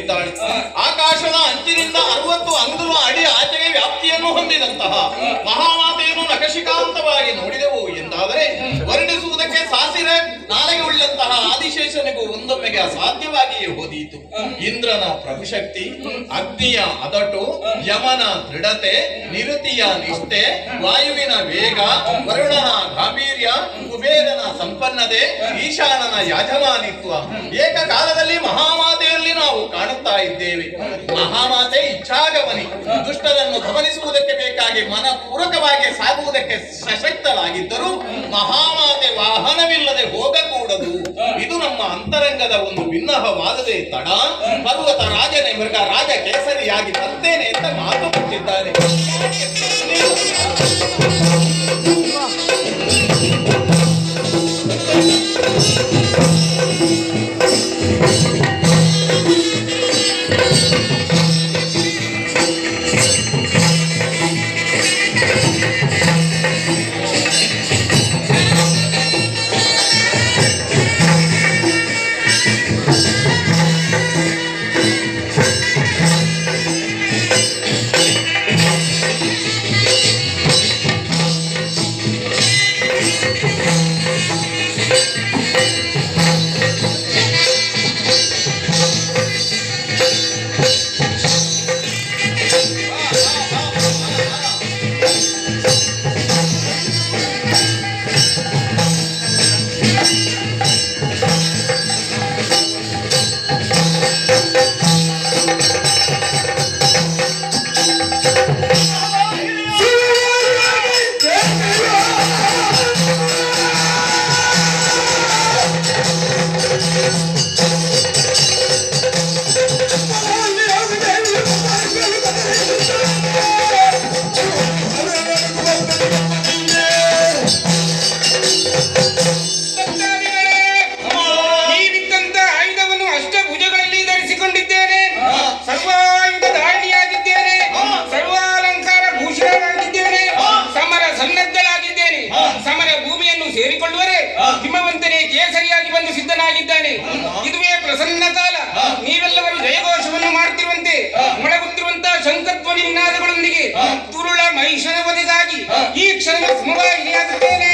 ಹೊಂದಿದ್ದಾಳೆ. ಆಕಾಶದ ಅಂಚಿನಿಂದ 60 ಅಂಗುಲ ಅಡಿ ಆಚೆಗೆ ವ್ಯಾಪ್ತಿಯನ್ನು ಹೊಂದಿದಂತಹ ಮಹಾಮಾತೆಯನ್ನು ನಖಶಿಕಾಂತವಾಗಿ ನೋಡಿದೆವು ಎಂದಾದರೆ ವರ್ಣಿಸುವುದಕ್ಕೆ ಸಾಸಿರ ನಾಲೆಗೆ ಉಳ್ಳಂತಹ ಆದಿಶೇಷನಿಗೂ ಒಂದೊಮ್ಮೆಗೆ ಅಸಾಧ್ಯವಾಗಿಯೇ ಹೋದೀತು. ಇಂದ್ರನ ಪ್ರಭುಶಕ್ತಿ, ಅಗ್ನಿಯ ಅದಟು, ಯಮನ ದೃಢತೆ, ನಿರುತಿಯ ನಿಷ್ಠೆ, ವಾಯುವಿನ ವೇಗ, ವರುಣನ ಗಾಂಭೀರ್ಯ, ಕುಬೇರನ ಸಂಪನ್ನತೆ, ಈಶಾನನ ಯಾಜಮಾನಿತ್ವ ಏಕಕಾಲದಲ್ಲಿ ಮಹಾಮಾತೆಯಲ್ಲಿ ನಾವು ಕಾಣುತ್ತಾ ಇದ್ದೇವೆ. ಮಹಾಮಾತೆ ಇಚ್ಛಾಗಮನಿ, ದುಷ್ಟರನ್ನು ಗಮನಿಸುವುದಕ್ಕೆ ಬೇಕಾಗಿ ಮನಪೂರ್ವಕವಾಗಿ ಸಾಗುವುದಕ್ಕೆ ಸಶಕ್ತರಾಗಿದ್ದರೂ ಮಹಾಮಾತೆ ವಾಹನವಿಲ್ಲದೆ ಹೋಗಕೂಡದು. ಇದು ನಮ್ಮ ಅಂತರಂಗದ ಒಂದು ಭಿನ್ನಹವಾದದೇ ತಡ. ಪರ್ವತ ರಾಜನೇ ಮೃಗ ರಾಜ ಕೇಸರಿಯಾಗಿ ಬರ್ತೇನೆ ಅಂತ ಮಾತು ಕೊಟ್ಟಿದ್ದಾರೆ. ಹಿಮವಂತನೇ ಕೇಸರಿಯಾಗಿ ಬಂದು ಸಿದ್ಧನಾಗಿದ್ದಾನೆ. ಇದುವೇ ಪ್ರಸನ್ನ ಕಾಲ. ನೀವೆಲ್ಲವರು ಜಯಘೋಷವನ್ನು ಮಾಡುತ್ತಿರುವಂತೆ ಮೊಳಗುತ್ತಿರುವಂತಹ ಶಂಖಧ್ವನಿ ನಿನಾದಗಳೊಂದಿಗೆ ತುರುಳ ಮಹಿಷನ ವಧೆಗಾಗಿ ಈ ಕ್ಷಣ ಸಮವಾಹಿನಿಯಾಗುತ್ತೇನೆ.